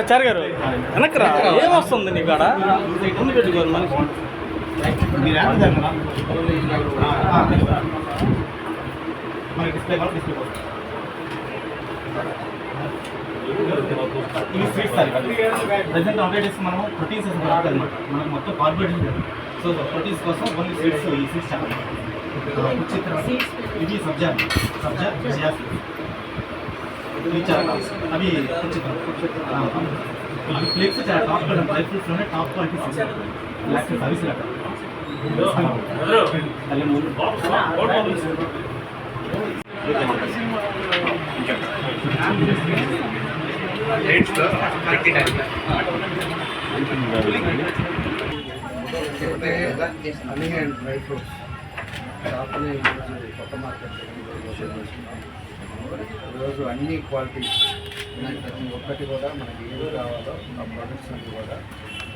చార్ గారు వెనక్రా ఏమొస్తుంది నీ కాడ ముందు పెట్టుకోరు మనిషి ఇవి స్వీట్స్ సార్ ప్రజెంట్ అప్డేట్స్ మనం ప్రోటీన్స్ అనమాట మనకు మొత్తం కార్బోహైడ్రేట్ సో ప్రోటీన్స్ కోసం ఓన్లీ స్వీట్స్ ఈ స్వీట్స్ చాలా ఇది సబ్జా చియా ఇవి చాలా అవి అవి ఫ్లేక్స్ చాలా టాప్ డ్రై ఫ్రూట్స్లోనే top quality service honey and dry fruits షాప్ని కొత్త మార్కెట్ ఈరోజు అన్ని క్వాలిటీస్ ప్రతి ఒక్కటి కూడా మనకి ఏది కావాలో ఆ ప్రొడక్ట్స్ అన్ని కూడా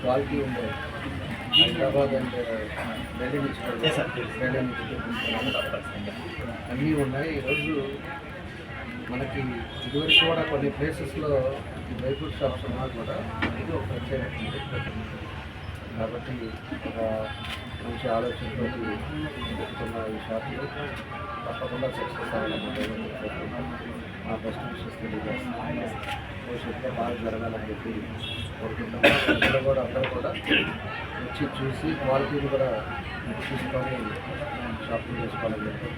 క్వాలిటీ ఉండేవి హైదరాబాద్ అండ్ ఢిల్లీ నుంచి అన్నీ ఉన్నాయి. ఈరోజు మనకి ఇదివరకు కూడా కొన్ని ప్లేసెస్లో డ్రై ఫ్రూట్ షాప్స్ ఉన్నా కూడా ఇది ఒక ప్రత్యేకత కాబట్టి ఒక మంచి ఆలోచనతో పెట్టుకున్న ఈ షాప్లో తప్పకుండా సక్సెస్ అవ్వాలని మా బెస్ట్ విషెస్ తెలియజేస్తున్నాం. భవిష్యత్తులో బాగా జరగాలని చెప్పి కోరుకుంటున్నాం. అందరూ కూడా వచ్చి చూసి క్వాలిటీని కూడా తీసుకొని షాపింగ్ చేసుకోవాలని చెప్పి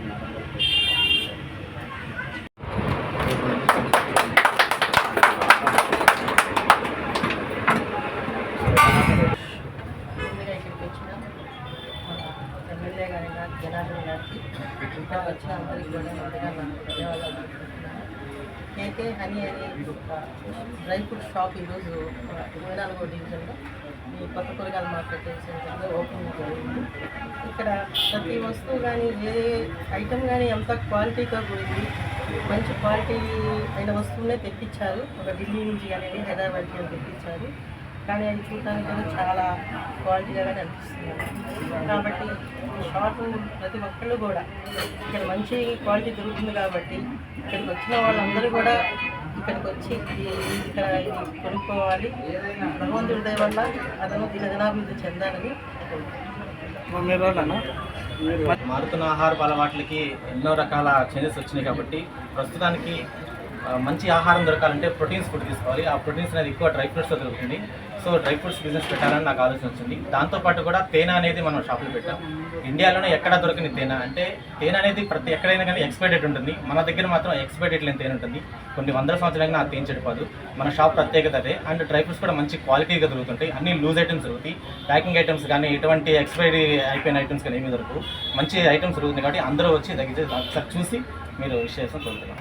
ఎమ్మెల్యే గారి జనార్దన్ గారికి ఇంకా వచ్చిన అందరికీ కూడా ముందుగా ధన్యవాదాలు తెలుపుతున్నాను. అయితే హనీ అని డ్రై ఫ్రూట్ షాప్ ఈరోజు 24వ డివిజన్లో ఈ కొత్త కూరగాయల మార్కెట్ సెంటర్లో ఓపెనింగ్ జరిగింది. ఇక్కడ ప్రతి వస్తువు కానీ ఏ ఐటమ్ కానీ ఎంత క్వాలిటీగా కూడింది మంచి క్వాలిటీ అయిన వస్తువునే తెప్పించారు. ఒక ఢిల్లీ నుంచి కానీ హైదరాబాద్ నుంచి తెప్పించారు. కానీ అది చూడడానికి కూడా చాలా క్వాలిటీగానే అనిపిస్తుంది. కాబట్టి ఈ షాపు ప్రతి ఒక్కళ్ళు కూడా ఇక్కడ మంచి క్వాలిటీ దొరుకుతుంది కాబట్టి ఇక్కడికి వచ్చిన వాళ్ళందరూ కూడా ఇక్కడికి వచ్చి ఇక్కడ ఇది కొనుక్కోవాలి. భగవంతుడి దయ వల్ల అతను దినదినాభివృద్ధి చెందాలని మారుతున్న ఆహారపు అలవాట్లకి ఎన్నో రకాల చేంజెస్ వచ్చినాయి కాబట్టి ప్రస్తుతానికి మంచి ఆహారం దొరకాలంటే ప్రోటీన్స్ ఫుడ్ తీసుకోవాలి. ఆ ప్రోటీన్స్ అనేది ఎక్కువ డ్రై ఫ్రూట్స్లో దొరుకుతుంది. సో డ్రై ఫ్రూట్స్ బిజినెస్ పెట్టాలని నాకు ఆలోచన వచ్చింది. దాంతోపాటు కూడా తేనె అనేది మనం షాపులో పెట్టాం. ఇండియాలోనే ఎక్కడ దొరకని తేనె అంటే తేనె అనేది ఎక్కడైనా కానీ ఎక్స్పైరీ డేట్ ఉంటుంది. మన దగ్గర మాత్రం ఎక్స్పైరీ డేట్ లేని తేనె ఉంటుంది. కొన్ని వందల సంవత్సరాలైనా ఆ తేనె చెడిపోదు. మన షాప్ ప్రత్యేకత అదే. అండ్ డ్రై ఫ్రూట్స్ కూడా మంచి క్వాలిటీగా దొరుకుతుంటాయి. అన్ని లూజ్ ఐటమ్స్ దొరుకుతాయి. ప్యాకింగ్ ఐటమ్స్ కానీ ఎటువంటి ఎక్స్పైరీ అయిపోయిన ఐటమ్స్ కానీ ఏమీ దొరకవు. మంచి ఐటమ్స్ దొరుకుతుంది కాబట్టి అందరూ వచ్చి దగ్గర ఒకసారి చూసి మీరు విషయం కోరుతున్నాం.